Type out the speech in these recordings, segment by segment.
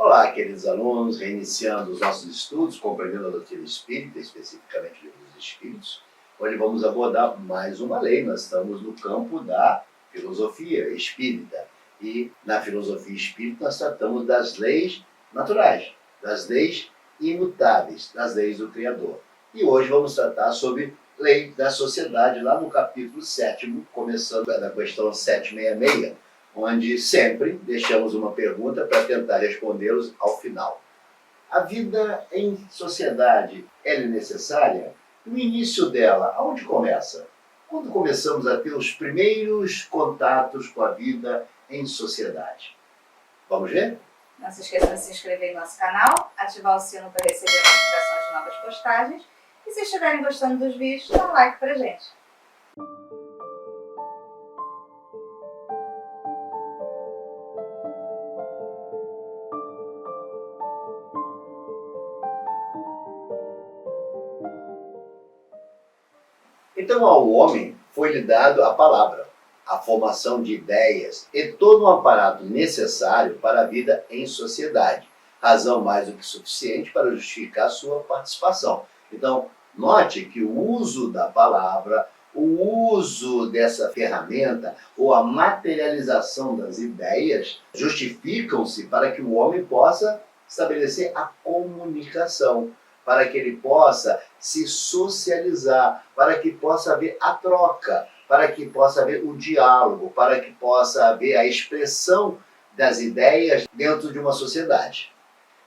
Olá, queridos alunos, reiniciando os nossos estudos, compreendendo a doutrina espírita, especificamente o livro dos Espíritos. Hoje vamos abordar mais uma lei. Nós estamos no campo da filosofia espírita. E na filosofia espírita nós tratamos das leis naturais, das leis imutáveis, das leis do Criador. E hoje vamos tratar sobre lei da sociedade, lá no capítulo 7º, começando da questão 766, onde sempre deixamos uma pergunta para tentar respondê-los ao final. A vida em sociedade, ela é necessária? O início dela, aonde começa? Quando começamos a ter os primeiros contatos com a vida em sociedade? Vamos ver? Não se esqueça de se inscrever no nosso canal, ativar o sino para receber notificações de novas postagens e se estiverem gostando dos vídeos, dá um like pra gente. Então ao homem foi-lhe dado a palavra, a formação de ideias e todo um aparato necessário para a vida em sociedade, razão mais do que suficiente para justificar sua participação. Então, note que o uso da palavra, o uso dessa ferramenta ou a materialização das ideias justificam-se para que o homem possa estabelecer a comunicação, para que ele possa se socializar, para que possa haver a troca, para que possa haver o diálogo, para que possa haver a expressão das ideias dentro de uma sociedade.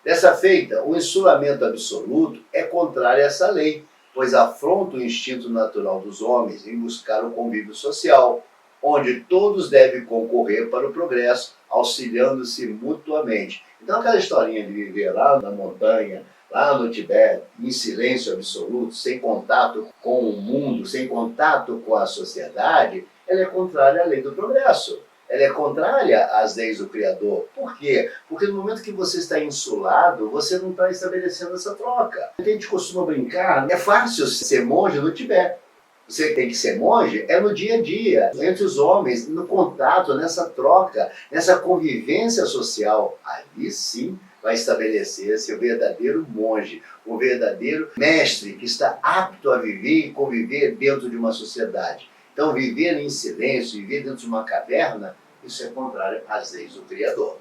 Dessa feita, o insulamento absoluto é contrário a essa lei, pois afronta o instinto natural dos homens em buscar o convívio social, onde todos devem concorrer para o progresso, auxiliando-se mutuamente. Então aquela historinha de viver lá na montanha, lá no Tibete, em silêncio absoluto, sem contato com o mundo, sem contato com a sociedade, ela é contrária à lei do progresso. Ela é contrária às leis do Criador. Por quê? Porque no momento que você está insulado, você não está estabelecendo essa troca. A gente costuma brincar, é fácil ser monge no Tibete. Você tem que ser monge é no dia a dia, entre os homens, no contato, nessa troca, nessa convivência social. Ali sim vai estabelecer-se o verdadeiro monge, o verdadeiro mestre que está apto a viver e conviver dentro de uma sociedade. Então, viver em silêncio, viver dentro de uma caverna, isso é contrário às leis do Criador.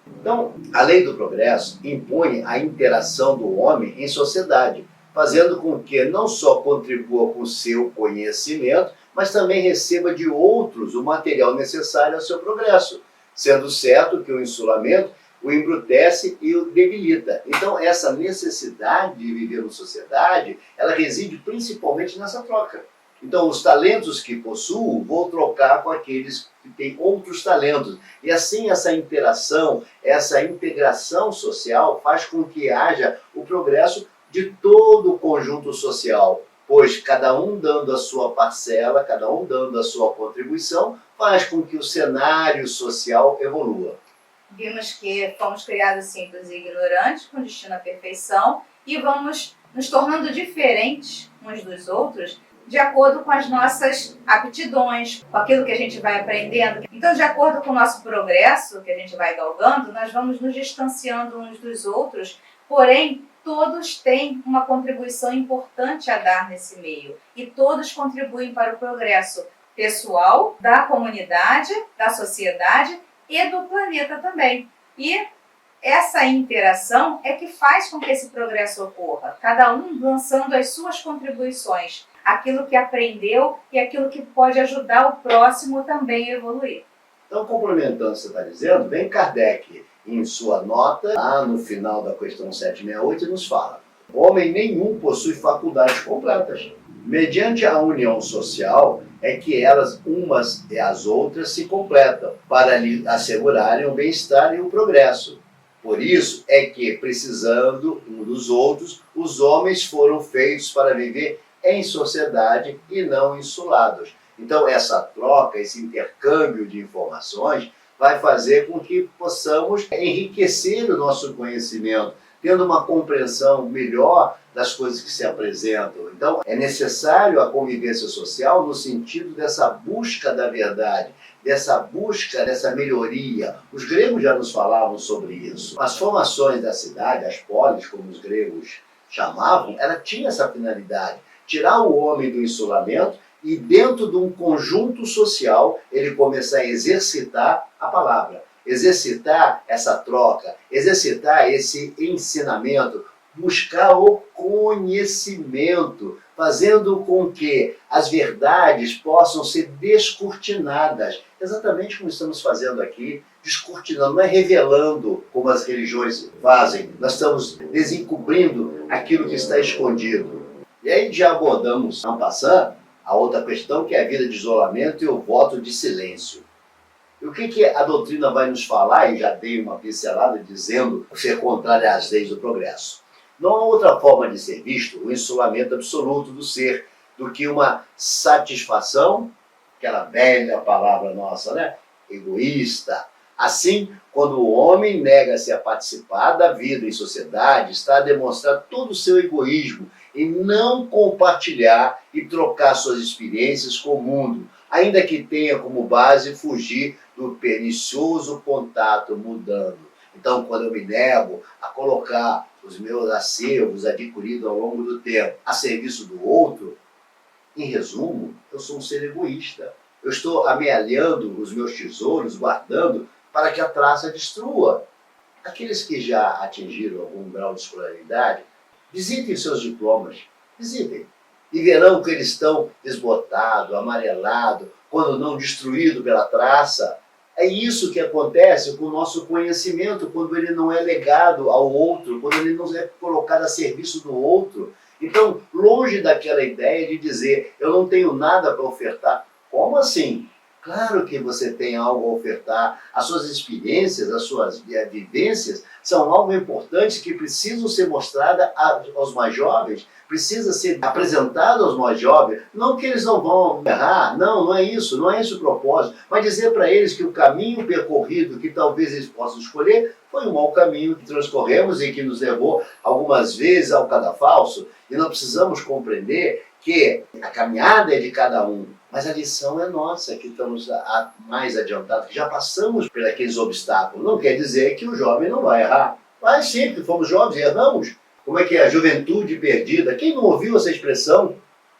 Então, a lei do progresso impõe a interação do homem em sociedade, fazendo com que não só contribua com o seu conhecimento, mas também receba de outros o material necessário ao seu progresso, sendo certo que o insulamento o embrutece e o debilita. Então, essa necessidade de viver em sociedade, ela reside principalmente nessa troca. Então, os talentos que possuo, vou trocar com aqueles que têm outros talentos. E assim, essa interação, essa integração social faz com que haja o progresso de todo o conjunto social, pois cada um dando a sua parcela, cada um dando a sua contribuição, faz com que o cenário social evolua. Vimos que fomos criados simples e ignorantes, com destino à perfeição, e vamos nos tornando diferentes uns dos outros, de acordo com as nossas aptidões, com aquilo que a gente vai aprendendo. Então, de acordo com o nosso progresso, que a gente vai galgando, nós vamos nos distanciando uns dos outros, porém, todos têm uma contribuição importante a dar nesse meio, e todos contribuem para o progresso pessoal, da comunidade, da sociedade e do planeta também. E essa interação é que faz com que esse progresso ocorra, cada um lançando as suas contribuições, aquilo que aprendeu e aquilo que pode ajudar o próximo também a evoluir. Então, complementando o que você está dizendo, vem Kardec, em sua nota, lá no final da questão 768, nos fala: homem nenhum possui faculdades completas. Mediante a união social é que elas, umas e as outras, se completam, para lhe assegurarem o bem-estar e o progresso. Por isso é que, precisando um dos outros, os homens foram feitos para viver em sociedade e não insulados. Então, essa troca, esse intercâmbio de informações vai fazer com que possamos enriquecer o nosso conhecimento, tendo uma compreensão melhor das coisas que se apresentam. Então, é necessário a convivência social no sentido dessa busca da verdade, dessa busca, dessa melhoria. Os gregos já nos falavam sobre isso. As formações da cidade, as polis, como os gregos chamavam, ela tinha essa finalidade, tirar o homem do isolamento e dentro de um conjunto social ele começar a exercitar a palavra, exercitar essa troca, exercitar esse ensinamento, buscar o conhecimento, fazendo com que as verdades possam ser descortinadas, exatamente como estamos fazendo aqui, descortinando, não é revelando como as religiões fazem, nós estamos desencobrindo aquilo que está escondido. E aí já abordamos, en passant, a outra questão que é a vida de isolamento e o voto de silêncio. E o que a doutrina vai nos falar, e já dei uma pincelada dizendo ser contrária às leis do progresso. Não há outra forma de ser visto o isolamento absoluto do ser do que uma satisfação, aquela velha palavra nossa, né? Egoísta. Assim, quando o homem nega-se a participar da vida em sociedade, está a demonstrar todo o seu egoísmo e não compartilhar e trocar suas experiências com o mundo, ainda que tenha como base fugir do pernicioso contato mudando. Então, quando eu me nego a colocar os meus acervos adquiridos ao longo do tempo a serviço do outro, em resumo, eu sou um ser egoísta. Eu estou amealhando os meus tesouros, guardando para que a traça destrua. Aqueles que já atingiram algum grau de escolaridade, visitem seus diplomas, visitem, e verão que eles estão desbotados, amarelados, quando não destruídos pela traça. É isso que acontece com o nosso conhecimento, quando ele não é legado ao outro, quando ele não é colocado a serviço do outro. Então, longe daquela ideia de dizer, eu não tenho nada para ofertar. Como assim? Claro que você tem algo a ofertar. As suas experiências, as suas vivências são algo importante que precisam ser mostradas aos mais jovens, precisa ser apresentado aos mais jovens. Não que eles não vão errar, não é isso, não é esse o propósito, mas dizer para eles que o caminho percorrido que talvez eles possam escolher foi um mau caminho que transcorremos e que nos levou algumas vezes ao cadafalso, e nós precisamos compreender que a caminhada é de cada um, mas a lição é nossa, que estamos mais adiantados, que já passamos por aqueles obstáculos. Não quer dizer que o jovem não vai errar. Mas sempre fomos jovens e erramos. Como é que é a juventude perdida? Quem não ouviu essa expressão?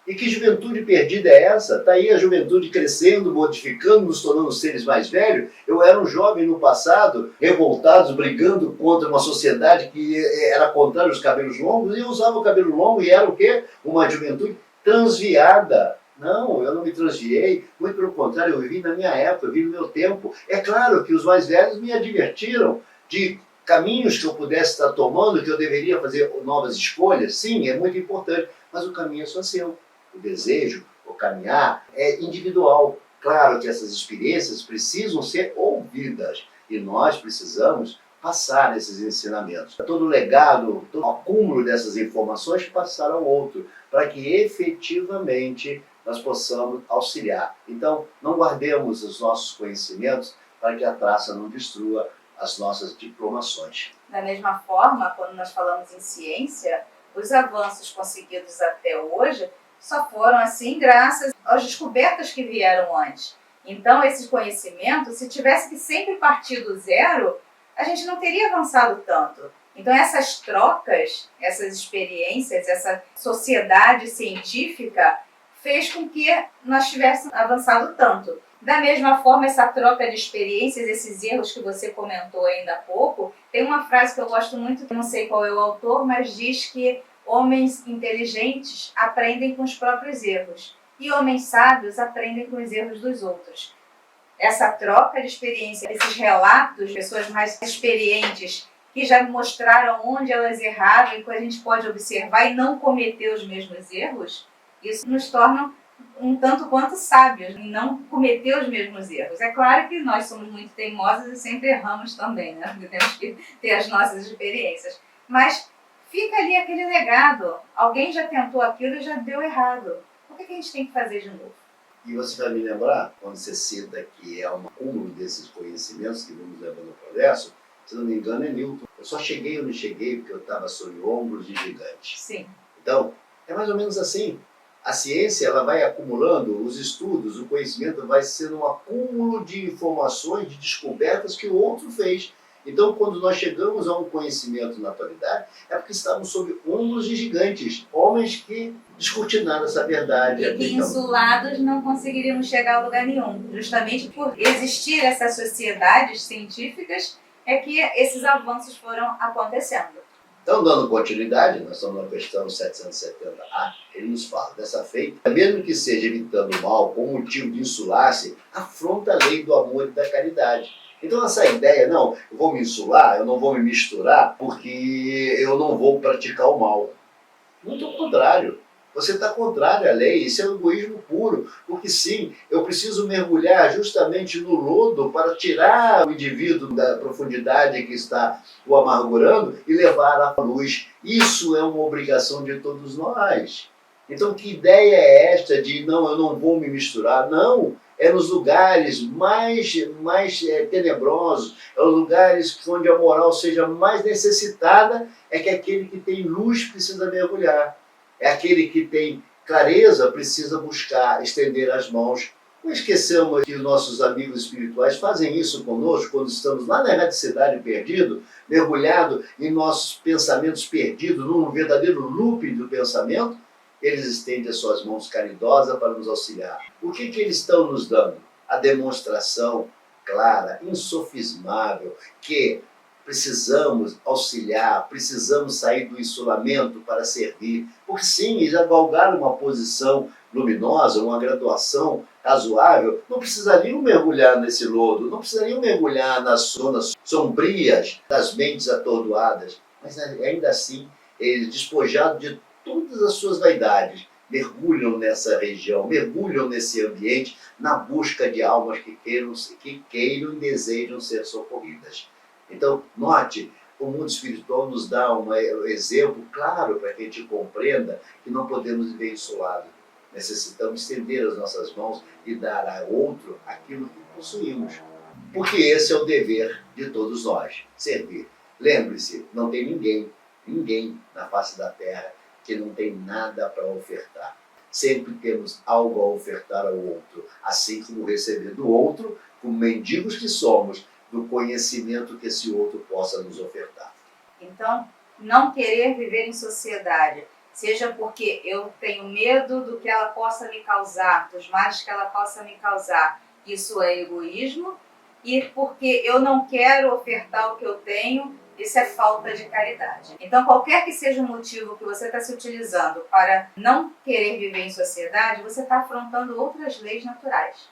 E que juventude perdida é essa? Está aí a juventude crescendo, modificando, nos tornando seres mais velhos. Eu era um jovem no passado, revoltados, brigando contra uma sociedade que era contrária aos cabelos longos, e eu usava o cabelo longo e era o quê? Uma juventude transviada. Não, eu não me transviei, muito pelo contrário, eu vivi na minha época, eu vivi no meu tempo. É claro que os mais velhos me advertiram de caminhos que eu pudesse estar tomando, que eu deveria fazer novas escolhas. Sim, é muito importante, mas o caminho é só seu. O desejo, o caminhar é individual. Claro que essas experiências precisam ser ouvidas e nós precisamos passar esses ensinamentos. Todo o legado, todo o acúmulo dessas informações passar ao outro, para que efetivamente nós possamos auxiliar. Então, não guardemos os nossos conhecimentos para que a traça não destrua as nossas diplomações. Da mesma forma, quando nós falamos em ciência, os avanços conseguidos até hoje só foram assim graças às descobertas que vieram antes. Então, esse conhecimento, se tivesse que sempre partir do zero, a gente não teria avançado tanto. Então, essas trocas, essas experiências, essa sociedade científica fez com que nós tivéssemos avançado tanto. Da mesma forma, essa troca de experiências, esses erros que você comentou ainda há pouco, tem uma frase que eu gosto muito, não sei qual é o autor, mas diz que homens inteligentes aprendem com os próprios erros e homens sábios aprendem com os erros dos outros. Essa troca de experiência, esses relatos de pessoas mais experientes que já mostraram onde elas erraram e que a gente pode observar e não cometer os mesmos erros, isso nos torna um tanto quanto sábios em não cometer os mesmos erros. É claro que nós somos muito teimosos e sempre erramos também, né? Temos que ter as nossas experiências. Mas fica ali aquele legado. Alguém já tentou aquilo e já deu errado. Por que a gente tem que fazer de novo? E você vai me lembrar, quando você cita que é um acúmulo desses conhecimentos que vamos levando ao progresso, se não me engano é Newton. Eu só cheguei ou não cheguei porque eu estava sob ombros de gigantes. Sim. Então, é mais ou menos assim. A ciência ela vai acumulando os estudos, o conhecimento vai sendo um acúmulo de informações, de descobertas que o outro fez. Então, quando nós chegamos a um conhecimento na atualidade, é porque estamos sob ombros de gigantes, homens que descortinaram essa verdade. E que insulados não conseguiriam chegar a lugar nenhum. Justamente por existir essas sociedades científicas é que esses avanços foram acontecendo. Então, dando continuidade, nós estamos na questão 770A, ele nos fala, dessa feita, mesmo que seja evitando o mal, com o motivo de insular-se, afronta a lei do amor e da caridade. Então essa ideia, não, eu vou me insular, eu não vou me misturar, porque eu não vou praticar o mal. Muito ao contrário. Você está contrário à lei, isso é um egoísmo puro, porque sim, eu preciso mergulhar justamente no lodo para tirar o indivíduo da profundidade que está o amargurando e levar à luz. Isso é uma obrigação de todos nós. Então que ideia é esta de não, eu não vou me misturar? Não, é nos lugares mais tenebrosos, é os lugares onde a moral seja mais necessitada, é que aquele que tem luz precisa mergulhar. É aquele que tem clareza, precisa buscar, estender as mãos. Não esqueçamos que os nossos amigos espirituais fazem isso conosco quando estamos lá na erradicidade perdido, mergulhado em nossos pensamentos perdidos, num verdadeiro looping do pensamento. Eles estendem as suas mãos caridosas para nos auxiliar. O que eles estão nos dando? A demonstração clara, insofismável, que precisamos auxiliar, precisamos sair do isolamento para servir, porque sim, eles já galgaram uma posição luminosa, uma graduação razoável, não precisariam mergulhar nesse lodo, não precisariam mergulhar nas zonas sombrias das mentes atordoadas, mas ainda assim, eles despojados de todas as suas vaidades, mergulham nessa região, mergulham nesse ambiente, na busca de almas que queiram e desejam ser socorridas. Então, note, o mundo espiritual nos dá um exemplo claro para que a gente compreenda que não podemos viver isolado. Necessitamos estender as nossas mãos e dar a outro aquilo que possuímos. Porque esse é o dever de todos nós, servir. Lembre-se, não tem ninguém na face da terra que não tem nada para ofertar. Sempre temos algo a ofertar ao outro, assim como receber do outro, como mendigos que somos, do conhecimento que esse outro possa nos ofertar. Então, não querer viver em sociedade, seja porque eu tenho medo do que ela possa me causar, dos males que ela possa me causar, isso é egoísmo, e porque eu não quero ofertar o que eu tenho, isso é falta de caridade. Então, qualquer que seja o motivo que você está se utilizando para não querer viver em sociedade, você está afrontando outras leis naturais.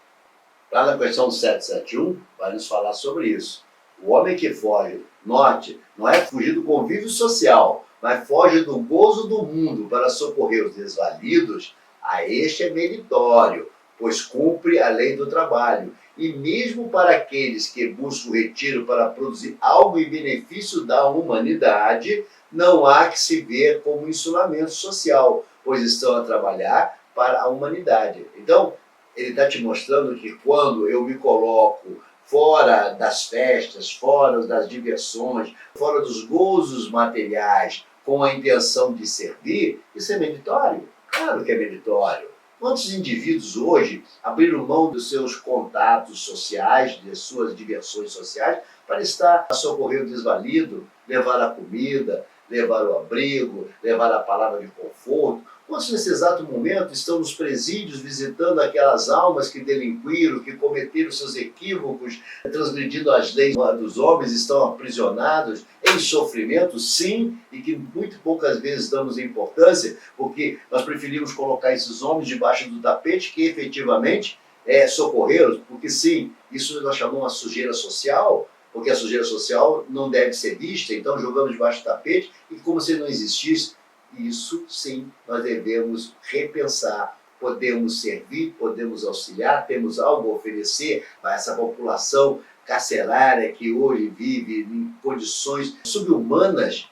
Lá na questão 771, vai nos falar sobre isso. O homem que foge, note, não é fugir do convívio social, mas foge do gozo do mundo para socorrer os desvalidos, a este é meritório, pois cumpre a lei do trabalho. E mesmo para aqueles que buscam o retiro para produzir algo em benefício da humanidade, não há que se ver como insulamento social, pois estão a trabalhar para a humanidade. Então, ele está te mostrando que quando eu me coloco fora das festas, fora das diversões, fora dos gozos materiais, com a intenção de servir, isso é meritório? Claro que é meritório. Quantos indivíduos hoje abriram mão dos seus contatos sociais, de suas diversões sociais, para estar a socorrer o desvalido, levar a comida, levar o abrigo, levar a palavra de conforto? Quantos nesse exato momento estão nos presídios visitando aquelas almas que delinquiram, que cometeram seus equívocos, transgredindo as leis dos homens, estão aprisionados em sofrimento, sim, e que muito poucas vezes damos importância, porque nós preferimos colocar esses homens debaixo do tapete que efetivamente socorrê-los, porque sim, isso nós chamamos de sujeira social, porque a sujeira social não deve ser vista, então jogamos debaixo do tapete e como se não existisse. Isso sim, nós devemos repensar, podemos servir, podemos auxiliar, temos algo a oferecer a essa população carcerária que hoje vive em condições subhumanas.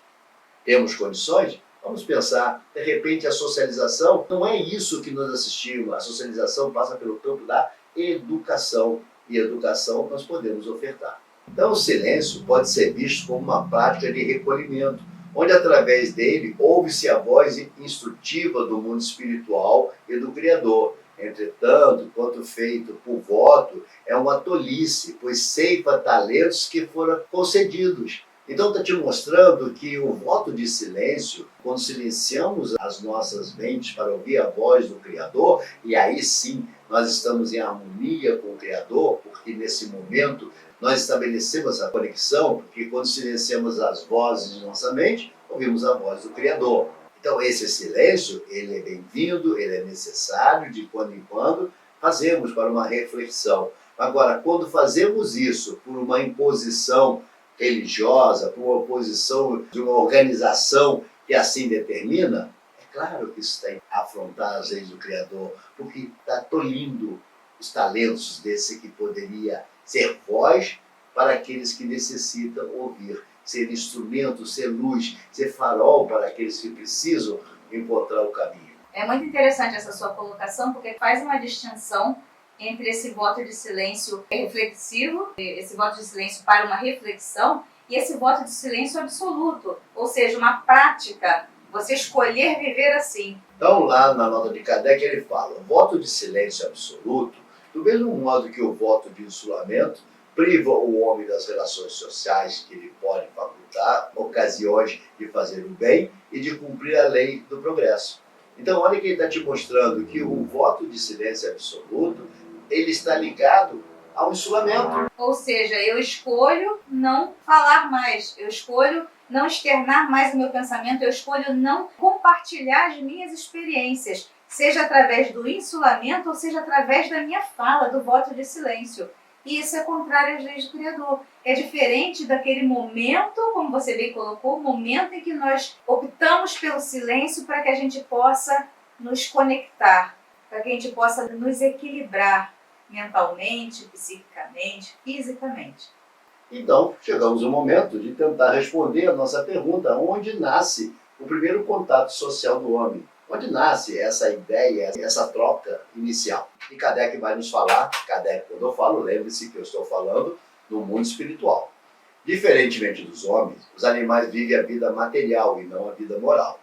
Temos condições? Vamos pensar, de repente a socialização não é isso que nós assistimos, a socialização passa pelo campo da educação, e educação nós podemos ofertar. Então, o silêncio pode ser visto como uma prática de recolhimento, onde através dele ouve-se a voz instrutiva do mundo espiritual e do Criador. Entretanto, quanto feito por voto é uma tolice, pois ceifa talentos que foram concedidos. Então está te mostrando que o voto de silêncio, quando silenciamos as nossas mentes para ouvir a voz do Criador, e aí sim nós estamos em harmonia com o Criador, porque nesse momento nós estabelecemos essa conexão, porque quando silenciamos as vozes de nossa mente, ouvimos a voz do Criador. Então esse silêncio, ele é bem-vindo, ele é necessário, de quando em quando fazemos para uma reflexão. Agora, quando fazemos isso por uma imposição religiosa, por uma oposição de uma organização que assim determina, é claro que isso tem que afrontar as leis do Criador, porque está tolhindo os talentos desse que poderia ser voz para aqueles que necessitam ouvir, ser instrumento, ser luz, ser farol para aqueles que precisam encontrar o caminho. É muito interessante essa sua colocação, porque faz uma distinção entre esse voto de silêncio reflexivo, esse voto de silêncio para uma reflexão, e esse voto de silêncio absoluto, ou seja, uma prática, você escolher viver assim. Então, lá na nota de Kardec, ele fala: o voto de silêncio absoluto, do mesmo modo que o voto de isolamento, priva o homem das relações sociais que lhe podem facultar ocasiões de fazer o bem e de cumprir a lei do progresso. Então, olha que ele está te mostrando que o voto de silêncio absoluto, ele está ligado ao isolamento. Ou seja, eu escolho não falar mais, eu escolho não externar mais o meu pensamento, eu escolho não compartilhar as minhas experiências, seja através do insulamento ou seja através da minha fala, do voto de silêncio. E isso é contrário às leis do Criador. É diferente daquele momento, como você bem colocou, o momento em que nós optamos pelo silêncio para que a gente possa nos conectar, para que a gente possa nos equilibrar mentalmente, psiquicamente, fisicamente. Então, chegamos ao momento de tentar responder a nossa pergunta: onde nasce o primeiro contato social do homem? Onde nasce essa ideia, essa troca inicial? E Kardec vai nos falar, Kardec, quando eu falo, lembre-se que eu estou falando no mundo espiritual. Diferentemente dos homens, os animais vivem a vida material e não a vida moral.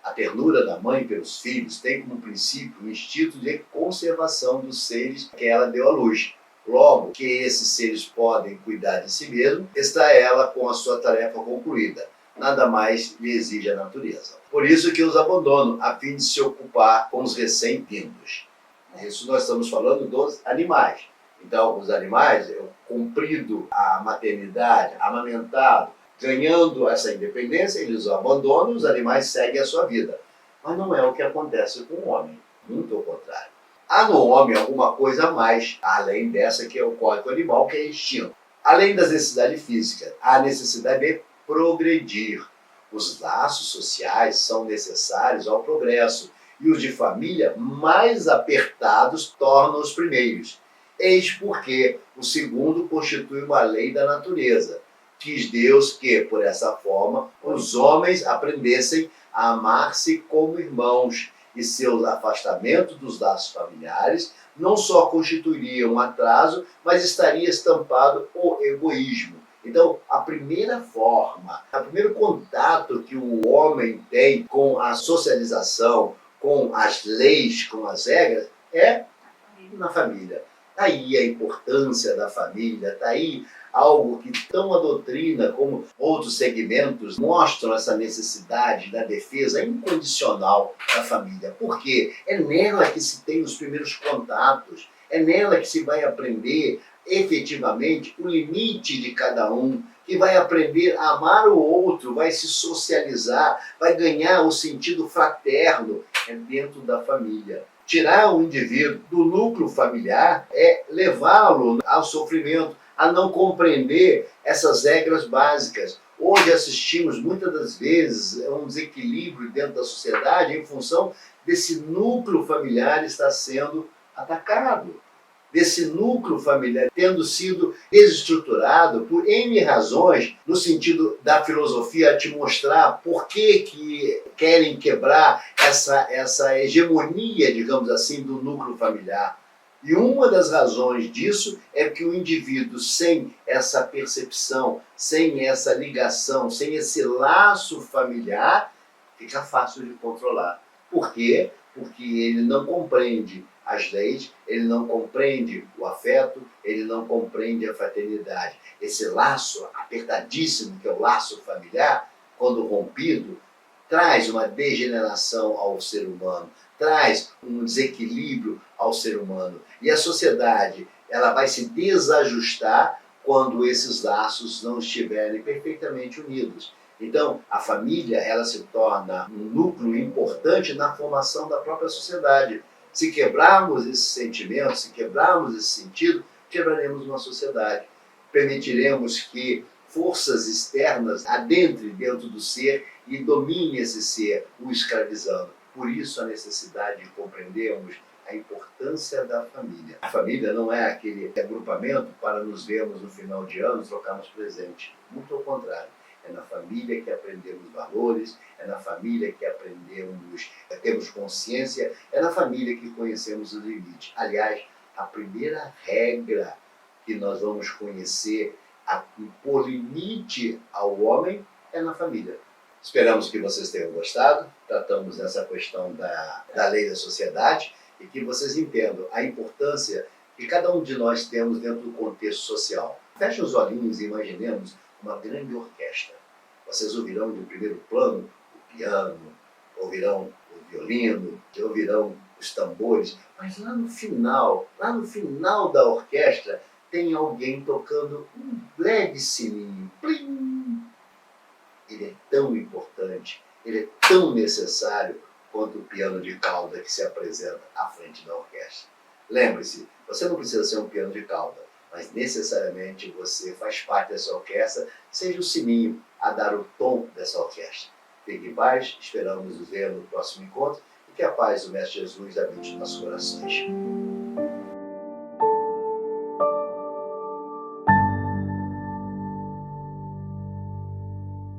A ternura da mãe pelos filhos tem como princípio o instinto de conservação dos seres que ela deu à luz. Logo que esses seres podem cuidar de si mesmos, está ela com a sua tarefa concluída. Nada mais lhe exige a natureza. Por isso que os abandonam, a fim de se ocupar com os recém-vindos. Isso nós estamos falando dos animais. Então, os animais, cumprido a maternidade, amamentado, ganhando essa independência, eles o abandonam, os animais seguem a sua vida. Mas não é o que acontece com o homem, muito ao contrário. Há no homem alguma coisa a mais, além dessa que ocorre com o animal, que é instinto. Além das necessidades físicas, há a necessidade de progredir. Os laços sociais são necessários ao progresso, e os de família mais apertados tornam os primeiros. Eis porque o segundo constitui uma lei da natureza. Quis Deus que, por essa forma, os homens aprendessem a amar-se como irmãos, e seu afastamento dos laços familiares não só constituiria um atraso, mas estaria estampado o egoísmo. Então, a primeira forma, o primeiro contato que o homem tem com a socialização, com as leis, com as regras, é na família. Está aí a importância da família, está aí algo que tão a doutrina como outros segmentos mostram essa necessidade da defesa incondicional da família. Por quê? É nela que se tem os primeiros contatos, é nela que se vai aprender efetivamente o limite de cada um, que vai aprender a amar o outro, vai se socializar, vai ganhar o sentido fraterno, é dentro da família. Tirar o indivíduo do núcleo familiar é levá-lo ao sofrimento, a não compreender essas regras básicas. Hoje assistimos muitas das vezes a um desequilíbrio dentro da sociedade em função desse núcleo familiar estar sendo atacado, desse núcleo familiar tendo sido desestruturado por N razões, no sentido da filosofia te mostrar por que querem quebrar essa hegemonia, digamos assim, do núcleo familiar. E uma das razões disso é que o indivíduo, sem essa percepção, sem essa ligação, sem esse laço familiar, fica fácil de controlar. Por quê? Porque ele não compreende as leis, ele não compreende o afeto, ele não compreende a fraternidade. Esse laço apertadíssimo, que é o laço familiar, quando rompido, traz uma degeneração ao ser humano, traz um desequilíbrio ao ser humano. E a sociedade, ela vai se desajustar quando esses laços não estiverem perfeitamente unidos. Então, a família, ela se torna um núcleo importante na formação da própria sociedade. Se quebrarmos esse sentimento, se quebrarmos esse sentido, quebraremos uma sociedade. Permitiremos que forças externas adentrem dentro do ser e domine esse ser, o escravizando. Por isso a necessidade de compreendermos a importância da família. A família não é aquele agrupamento para nos vermos no final de ano e trocarmos presente. Muito ao contrário. É na família que aprendemos valores, é na família que aprendemos, temos consciência, é na família que conhecemos os limites. Aliás, a primeira regra que nós vamos conhecer a impor limite ao homem é na família. Esperamos que vocês tenham gostado. Tratamos dessa questão da lei da sociedade e que vocês entendam a importância que cada um de nós temos dentro do contexto social. Fechem os olhinhos e imaginemos uma grande orquestra. Vocês ouvirão de primeiro plano o piano, ouvirão o violino, ouvirão os tambores, mas lá no final da orquestra, tem alguém tocando um leve sininho. Plim! Ele é tão importante, ele é tão necessário quanto o piano de cauda que se apresenta à frente da orquestra. Lembre-se, você não precisa ser um piano de cauda, mas necessariamente você faz parte dessa orquestra, seja o sininho a dar o tom dessa orquestra. Fique em paz, esperamos nos ver no próximo encontro e que a paz do Mestre Jesus habite em nossos corações.